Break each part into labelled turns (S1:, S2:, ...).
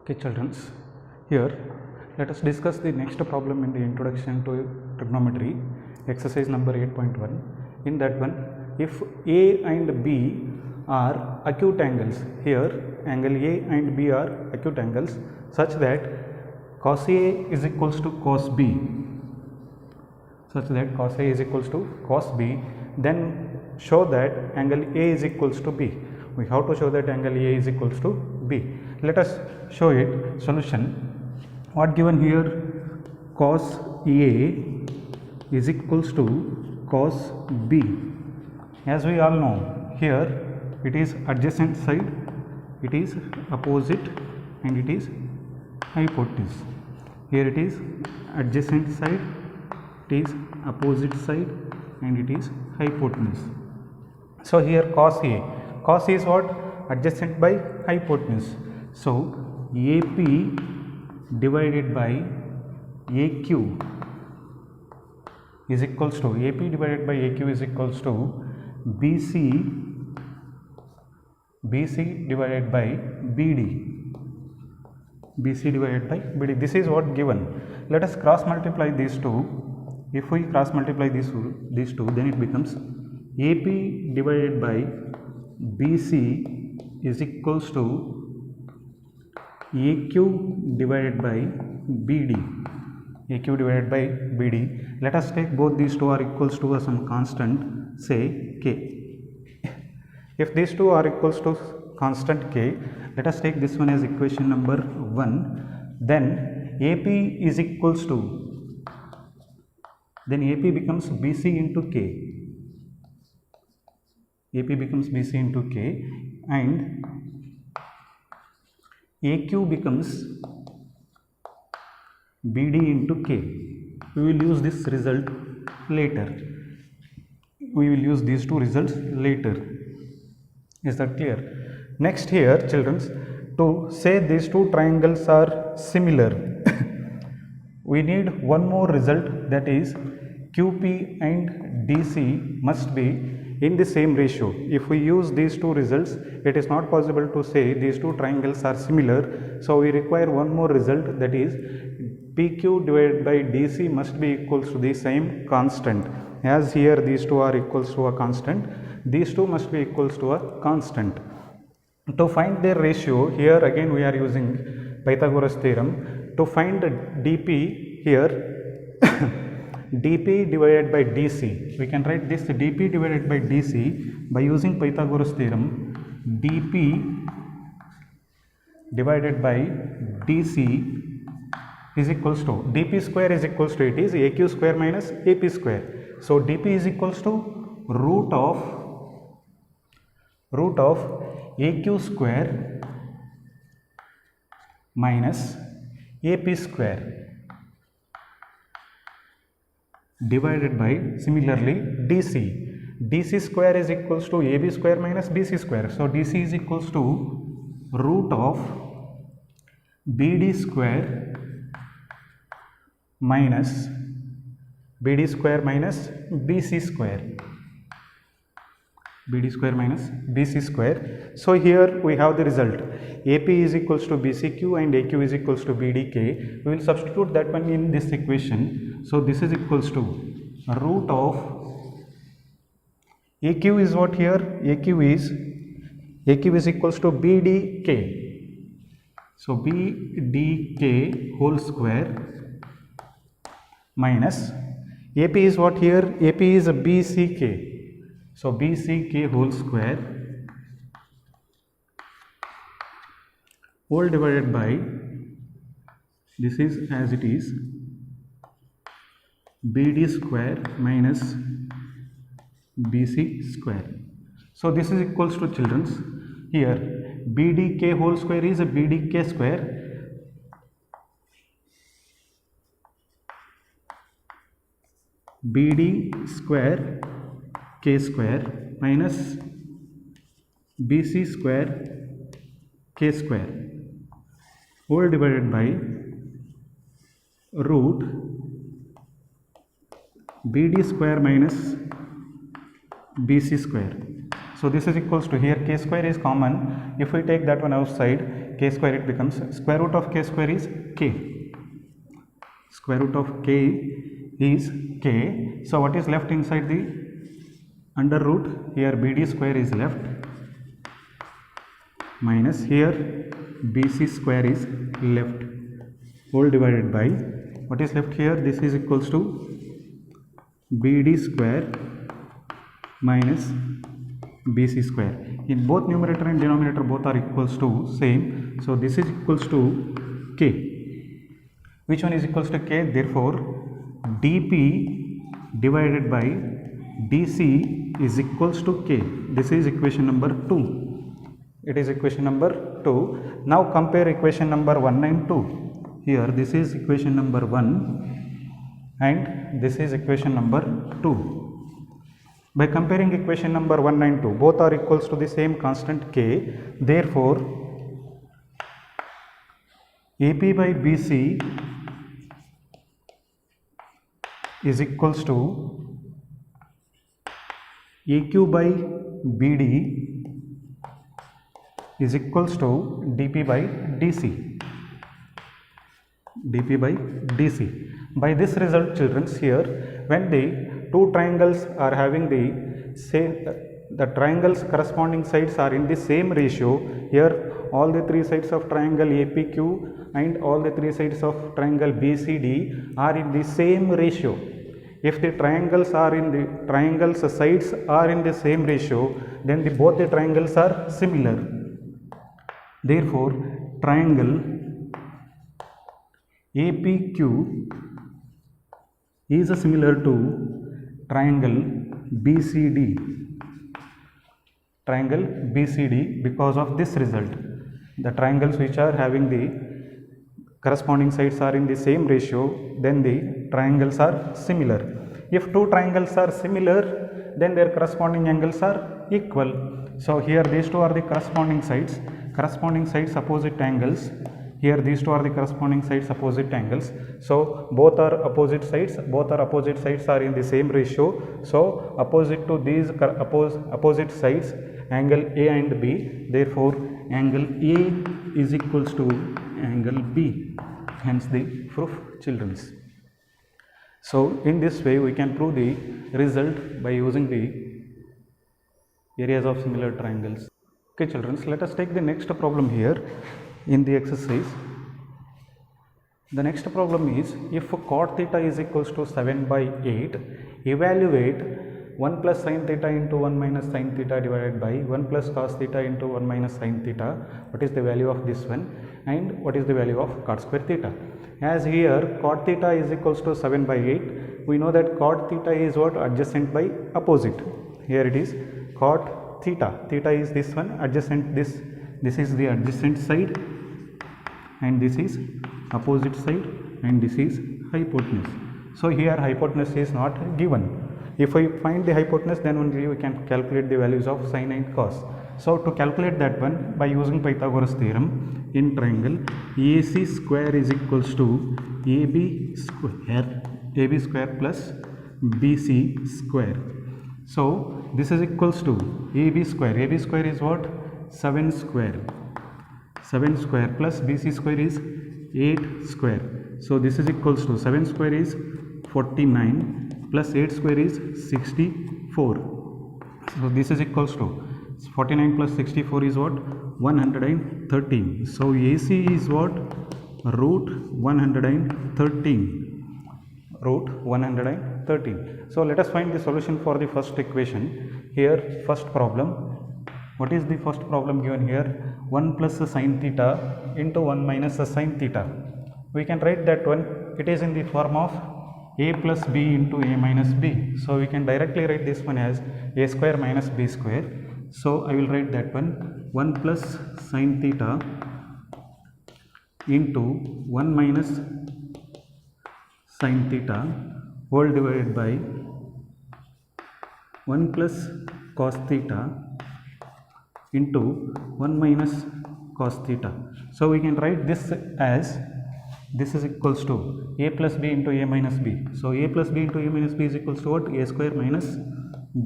S1: Okay, children, here let us discuss the next problem in the introduction to trigonometry, exercise number 8.1. In that one, if A and B are acute angles, here angle A and B are acute angles such that cos A is equals to cos B, then show that angle A is equals to B. We have to show that angle A is equals to B. Let us show it. Solution: what given here? Cos A is equals to cos B. As we all know, here it is adjacent side, it is opposite, and it is hypotenuse. Here it is adjacent side, it is opposite side, and it is hypotenuse. So here cos is what? Adjacent by hypotenuse. So AP divided by AQ is equals to BC divided by BD. This is what given. Let us cross multiply these two. If we cross multiply these two, then it becomes AP divided by BC is equals to AQ divided by BD. Let us take both these two are equals to some constant, say K. If these two are equals to constant K, let us take this one as equation number 1. Then AP is equals to, then AP becomes BC into K. And AQ becomes BD into K. We will use this result later. We will use these two results later. Is that clear? Next here, children, to say these two triangles are similar, we need one more result, that is QP and DC must be in the same ratio. If we use these two results, it is not possible to say these two triangles are similar. So we require one more result, that is PQ divided by DC must be equals to the same constant. As here these two are equals to a constant, these two must be equals to a constant. To find their ratio, here again we are using Pythagoras theorem. To find dP here, dP divided by DC, we can write this dP divided by DC by using Pythagoras theorem. dP divided by DC is equals to, dP square is equals to, it is AQ square minus AP square. So dP is equals to root of AQ square minus AP square divided by, similarly, DC square is equals to AB square minus BC square. So DC is equals to root of BD square minus BC square. So here we have the result. AP is equals to BCQ and AQ is equals to BDK. We will substitute that one in this equation. So this is equals to root of AQ is what here? AQ is equals to BDK. So BDK whole square minus AP is what here? AP is a BCK. So BCK whole square all divided by, this is as it is, BD square minus BC square. So this is equals to, children's, here BDK whole square is a BDK square BD square K square minus BC square K square all divided by root BD square minus BC square. So this is equals to, here k square is common. If we take that one outside, k square, it becomes square root of k square is k. Square root of k is k. So what is left inside the under root? Here bd square is left, minus here bc square is left, whole divided by, what is left here? This is equals to bd square minus bc square. In both numerator and denominator, both are equals to same. So this is equals to k. Which one is equals to k? Therefore dp divided by dc is equals to k. This is equation number 2. It is equation number 2. Now compare equation number 1 and 2. Here this is equation number 1 and this is equation number 2. By comparing equation number 1 and 2, both are equals to the same constant k. Therefore AP by BC is equals to EQ by BD is equals to dP by DC. dP by DC. By this result, children, here when the two triangles are having the same, the triangles corresponding sides are in the same ratio. Here all the three sides of triangle APQ and all the three sides of triangle BCD are in the same ratio. If the triangles sides are in the same ratio, then both the triangles are similar. Therefore triangle APQ is similar to triangle BCD. Triangle BCD, because of this result, the triangles which are having the corresponding sides are in the same ratio, then the triangles are similar. If two triangles are similar, then their corresponding angles are equal. So here these two are the corresponding sides opposite angles. Here these two are the corresponding sides opposite angles. So both are opposite sides are in the same ratio. So opposite to these opposite sides, angle A and B, therefore angle A is equals to angle B. Hence the proof, children. So in this way we can prove the result by using the areas of similar triangles. Okay, children, let us take the next problem here in the exercise. The next problem is, if cot theta is equals to 7 by 8, evaluate 1 plus sin theta into 1 minus sin theta divided by 1 plus cos theta into 1 minus sin theta. What is the value of this one and what is the value of cot square theta? As here cot theta is equals to 7 by 8, we know that cot theta is what? Adjacent by opposite. Here it is cot theta. Theta is this one, adjacent, this is the adjacent side and this is opposite side and this is hypotenuse. So here hypotenuse is not given. If we find the hypotenuse, then only we can calculate the values of sin and cos. So to calculate that one, by using Pythagoras theorem, in triangle AC square is equals to AB square plus BC square. So this is equals to AB square is what? 7 square plus BC square is 8 square. So this is equals to 7 square is 49 plus 8 square is 64. So this is equals to 49 plus 64 is what? 113. So AC is what? Root 113. So let us find the solution for the first equation. Here first problem. What is the first problem given here? 1 plus sin theta into 1 minus sin theta. We can write that one, it is in the form of a plus b into a minus b. So we can directly write this one as a square minus b square. So I will write that one, 1 plus sin theta into 1 minus sin theta whole divided by 1 plus cos theta into 1 minus cos theta. So we can write this as, this is equals to a plus b into a minus b. So a plus b into a minus b is equals to what? A square minus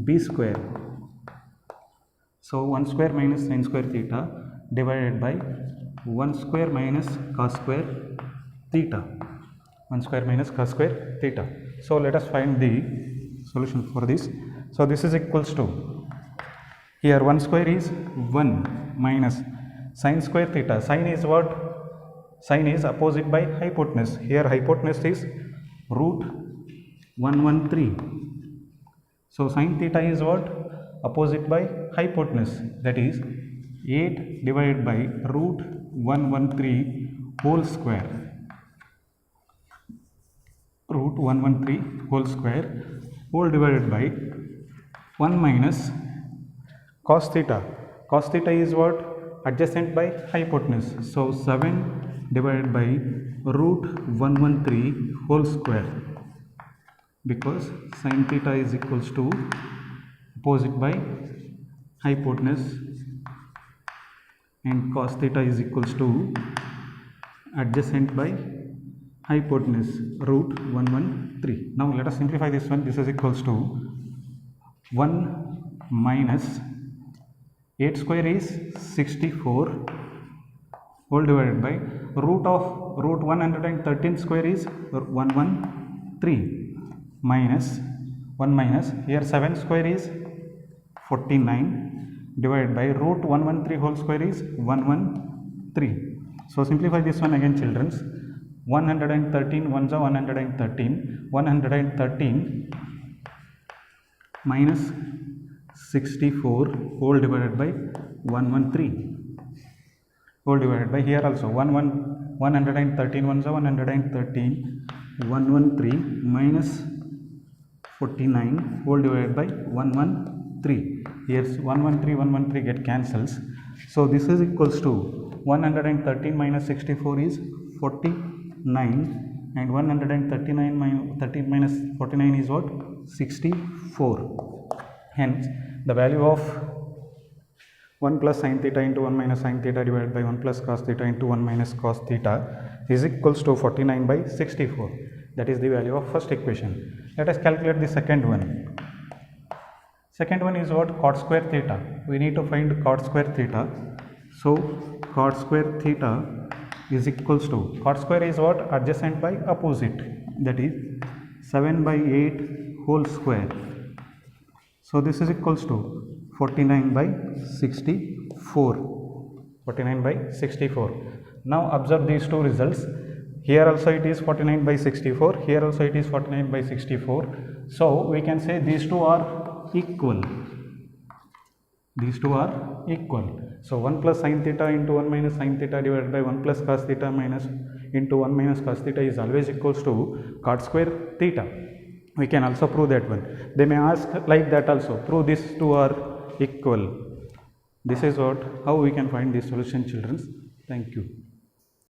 S1: b square. So 1 square minus sin square theta divided by 1 square minus cos square theta. 1 square minus cos square theta. So let us find the solution for this. So this is equals to, here 1 square is 1 minus sin square theta. Sin is what? Sin is opposite by hypotenuse. Here hypotenuse is root 113. So sin theta is what? Opposite by hypotenuse, that is 8 divided by root 113 whole square. Root 113 whole square whole divided by 1 minus cos theta. Cos theta is what? Adjacent by hypotenuse. So 7 divided by root 113 whole square, because sin theta is equals to opposite by hypotenuse and cos theta is equals to adjacent by hypotenuse, root 113. Now let us simplify this one. This is equals to 1 minus 8 square is 64 whole divided by root 113 square is 113 minus 1 minus, here 7 square is 49 divided by root 113 whole square is 113. So simplify this one again, children. 113 ones are 113. 113 minus 64 whole divided by 113 whole divided by, here also 113 ones are 113. 113 minus 49 whole divided by 113. Here 113 get cancels. So this is equals to 113 minus 64 is 49, and 139 minus 49 is what? 64. Hence the value of 1 plus sin theta into 1 minus sin theta divided by 1 plus cos theta into 1 minus cos theta is equals to 49 by 64. That is the value of first equation. Let us calculate the second one. Second one is what? Cot square theta. We need to find cot square theta. So cot square theta is equals to, cot square is what? Adjacent by opposite, that is 7 by 8 whole square. So this is equals to 49 by 64. 49 by 64. Now observe these two results. Here also it is 49 by 64. Here also it is 49 by 64. So we can say these two are equal. These two are equal. So 1 plus sin theta into 1 minus sin theta divided by 1 plus cos theta minus into 1 minus cos theta is always equals to cot square theta. We can also prove that one. They may ask like that also, prove these two are equal. This is what, how we can find this solution, children. Thank you.